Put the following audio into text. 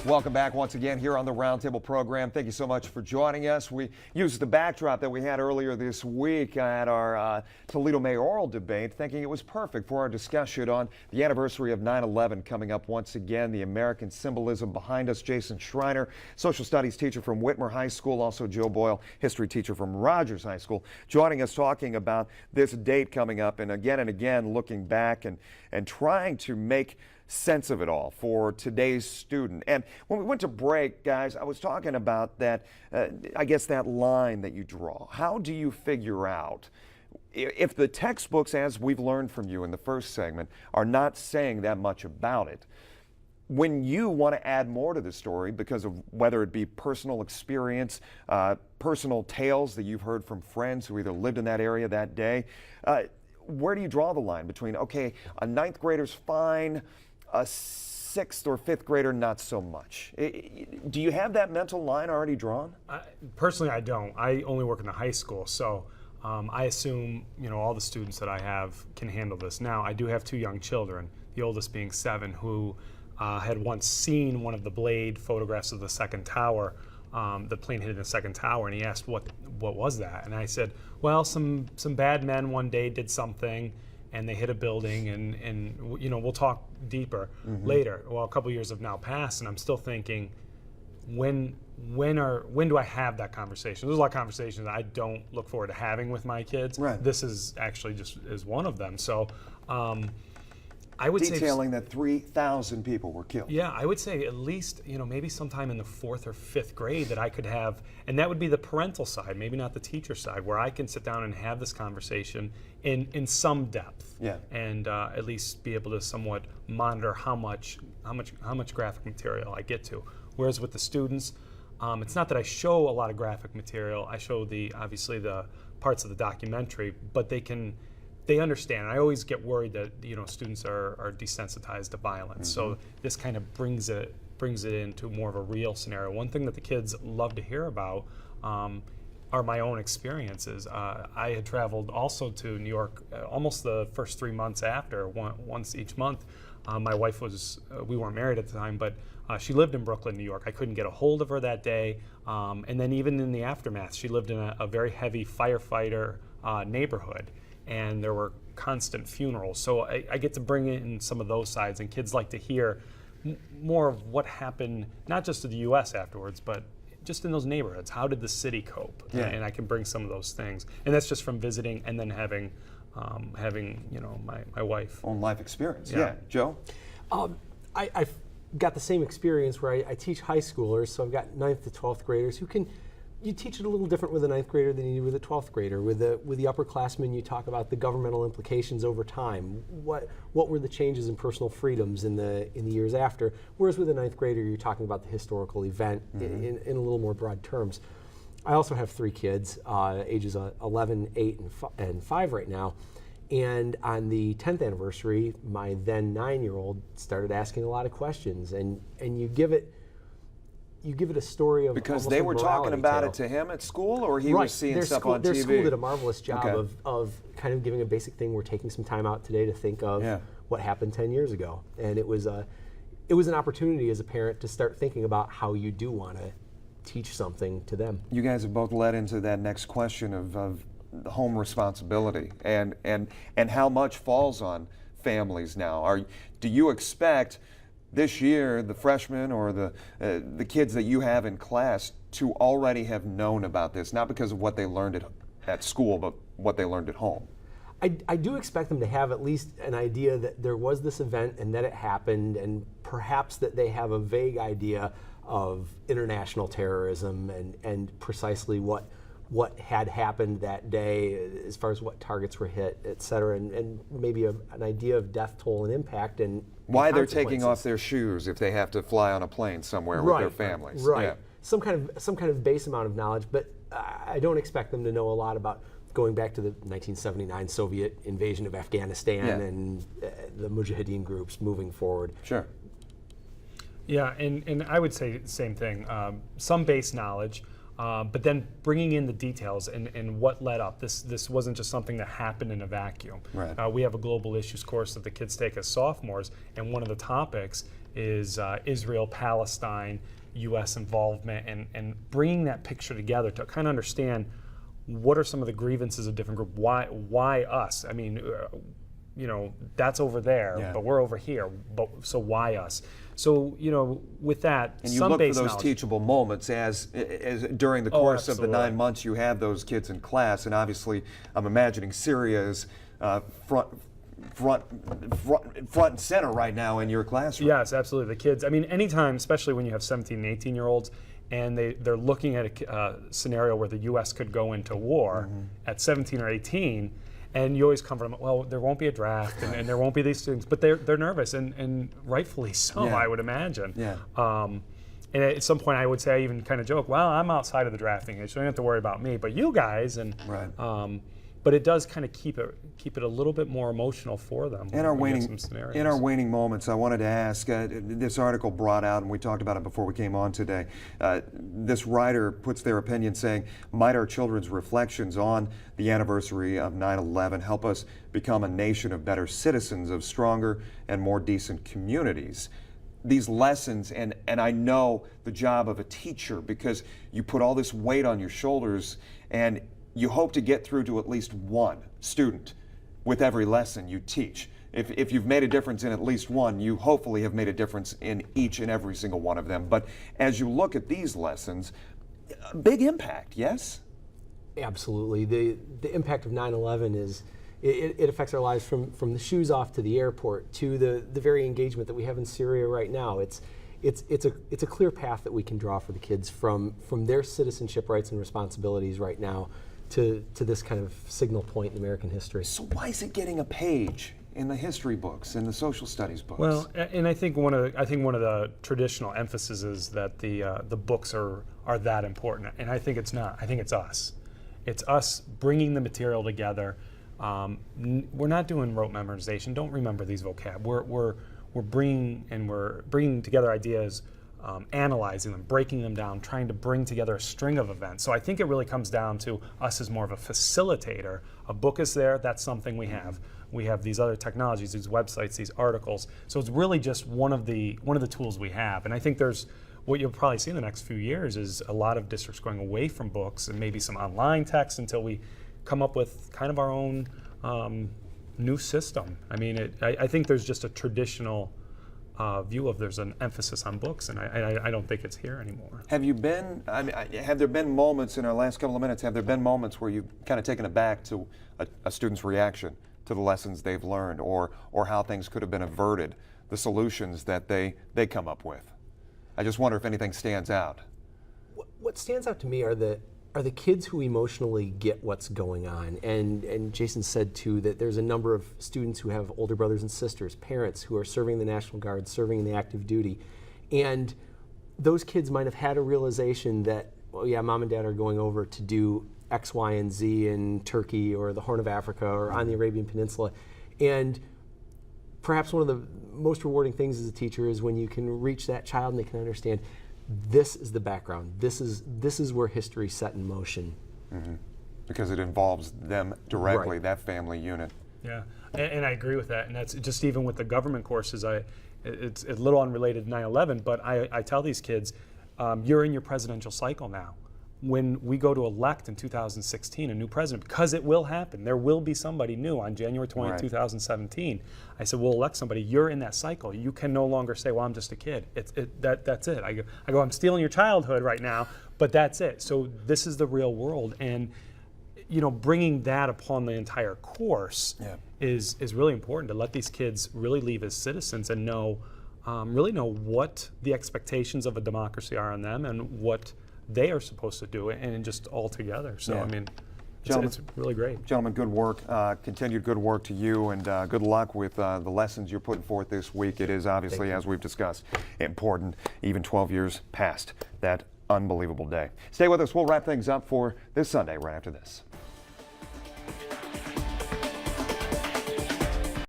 Welcome back once again here on the Roundtable program. Thank you so much for joining us. We used the backdrop that we had earlier this week at our Toledo mayoral debate, thinking it was perfect for our discussion on the anniversary of 9/11 coming up once again, the American symbolism behind us. Jason Schreiner, social studies teacher from Whitmer High School, also Joe Boyle, history teacher from Rogers High School, joining us talking about this date coming up and again looking back and trying to make sense of it all for today's student. And when we went to break, guys, I was talking about that, I guess that line that you draw. How do you figure out if the textbooks, as we've learned from you in the first segment, are not saying that much about it? When you want to add more to the story because of whether it be personal experience, personal tales that you've heard from friends who either lived in that area that day, where do you draw the line between, okay, a ninth grader's fine, a sixth or fifth grader, not so much? Do you have that mental line already drawn? Personally, I don't. I only work in the high school, so I assume all the students that I have can handle this. Now, I do have two young children, the oldest being 7, who had once seen one of the blade photographs of the second tower, the plane hitting the second tower, and he asked, what was that? And I said, well, some bad men one day did something, and they hit a building, and we'll talk deeper later. Well, a couple years have now passed, and I'm still thinking, when do I have that conversation? There's a lot of conversations I don't look forward to having with my kids. Right. This is actually just is one of them. So I would detailing that 3,000 people were killed. Yeah, I would say at least, maybe sometime in the 4th or 5th grade that I could have, and that would be the parental side, maybe not the teacher side, where I can sit down and have this conversation in some depth. Yeah. And at least be able to somewhat monitor how much graphic material I get to. Whereas with the students, it's not that I show a lot of graphic material. I show obviously the parts of the documentary, but they understand. I always get worried that students are desensitized to violence. So this kind of brings it into more of a real scenario. One thing that the kids love to hear about are my own experiences. I had traveled also to New York almost the first 3 months after, once each month. My wife we weren't married at the time, but she lived in Brooklyn, New York. I couldn't get a hold of her that day. And then even in the aftermath, she lived in a very heavy firefighter neighborhood, and there were constant funerals. So I get to bring in some of those sides, and kids like to hear more of what happened, not just to the U.S. afterwards, but just in those neighborhoods. How did the city cope? Yeah. And I can bring some of those things. And that's just from visiting and then having my wife. Own life experience. Yeah. Joe? I've got the same experience where I teach high schoolers, so I've got 9th to 12th graders you teach it a little different with a 9th grader than you do with a 12th grader. With the upperclassmen, you talk about the governmental implications over time. What were the changes in personal freedoms in the years after? Whereas with a 9th grader, you're talking about the historical event in a little more broad terms. I also have 3 kids, ages 11, 8, and 5 right now. And on the 10th anniversary, my then 9-year-old started asking a lot of questions, and you give it a story of because they were talking about it to him at school, or he was seeing stuff on TV? Their school did a marvelous job of kind of giving a basic thing. We're taking some time out today to think of what happened 10 years ago, and it was an opportunity as a parent to start thinking about how you do want to teach something to them. You guys have both led into that next question of the home responsibility and how much falls on families now. Do you expect this year the freshmen or the kids that you have in class to already have known about this, not because of what they learned at school, but what they learned at home? I do expect them to have at least an idea that there was this event and that it happened, and perhaps that they have a vague idea of international terrorism and precisely what had happened that day as far as what targets were hit, et cetera, and maybe an idea of death toll and impact and why they're taking off their shoes if they have to fly on a plane somewhere with their families. Right. Yeah. Some kind of base amount of knowledge, but I don't expect them to know a lot about going back to the 1979 Soviet invasion of Afghanistan and the Mujahideen groups moving forward. Sure. Yeah, and I would say the same thing. Some base knowledge. But then bringing in the details and what led up. This wasn't just something that happened in a vacuum. Right. We have a global issues course that the kids take as sophomores, and one of the topics is Israel, Palestine, U.S. involvement, and bringing that picture together to kind of understand what are some of the grievances of different groups. Why us? I mean, that's over there, but we're over here. So why us? So with that, and you some look for base those knowledge. teachable moments as during the course of the absolutely. 9 months you have those kids in class, and obviously I'm imagining Syria is front and center right now in your classroom. Yes, absolutely. The kids. I mean, anytime, especially when you have 17 and 18-year-olds, and they're looking at a scenario where the U.S. could go into war at 17 or 18. And you always come from, well, there won't be a draft and there won't be these students, but they're nervous and rightfully so, I would imagine. Yeah. And at some point I would say, I even kind of joke, well, I'm outside of the drafting age, so you don't have to worry about me, but you guys. And but it does kind of keep it a little bit more emotional for them. In our waning moments, I wanted to ask, this article brought out, and we talked about it before we came on today, this writer puts their opinion saying, might our children's reflections on the anniversary of 9/11 help us become a nation of better citizens, of stronger and more decent communities? These lessons, and I know the job of a teacher, because you put all this weight on your shoulders and you hope to get through to at least one student with every lesson you teach. If you've made a difference in at least one, you hopefully have made a difference in each and every single one of them. But as you look at these lessons, big impact, yes? Absolutely. The impact of 9/11 is, it affects our lives from the shoes off to the airport to the very engagement that we have in Syria right now. It's a clear path that we can draw for the kids from their citizenship rights and responsibilities right now to this kind of signal point in American history. So why is it getting a page in the history books, in the social studies books? Well, and I think one of the traditional emphases is that the books are that important, and I think it's not. I think it's us. It's us bringing the material together. We're not doing rote memorization. Don't remember these vocab. We're bringing together ideas, analyzing them, breaking them down, trying to bring together a string of events. So I think it really comes down to us as more of a facilitator. A book is there, that's something we have. We have these other technologies, these websites, these articles. So it's really just one of the tools we have. And I think what you'll probably see in the next few years is a lot of districts going away from books and maybe some online text until we come up with kind of our own new system. I mean, I think there's just a traditional view of there's an emphasis on books, and I don't think it's here anymore. Have there been moments in our last couple of minutes, have there been moments where you've kind of taken aback to a student's reaction to the lessons they've learned, or how things could have been averted, the solutions that they come up with? I just wonder if anything stands out. What stands out to me are the kids who emotionally get what's going on. And Jason said too that there's a number of students who have older brothers and sisters, parents who are serving in the National Guard, serving in the active duty. And those kids might have had a realization that, well, yeah, mom and dad are going over to do X, Y, and Z in Turkey or the Horn of Africa or on the Arabian Peninsula. And perhaps one of the most rewarding things as a teacher is when you can reach that child and they can understand this is the background. This is where history set in motion. Mm-hmm. Because it involves them directly, Right. that family unit. Yeah, and I agree with that. And that's just even with the government courses. It's a little unrelated to 9/11, but I tell these kids, you're in your presidential cycle now. When we go to elect in 2016 a new president, because it will happen, there will be somebody new on January 20th, Right. 2017. I said, we'll elect somebody. You're in that cycle. You can no longer say, well, I'm just a kid. That's it. I go, I'm stealing your childhood right now, but that's it. So this is the real world. And bringing that upon the entire course is really important to let these kids really leave as citizens and really know what the expectations of a democracy are on them and what they are supposed to do, and just all together. So, I mean, it's really great. Gentlemen, good work. Continued good work to you, and good luck with the lessons you're putting forth this week. It is obviously, as we've discussed, important, even 12 years past that unbelievable day. Stay with us. We'll wrap things up for this Sunday right after this.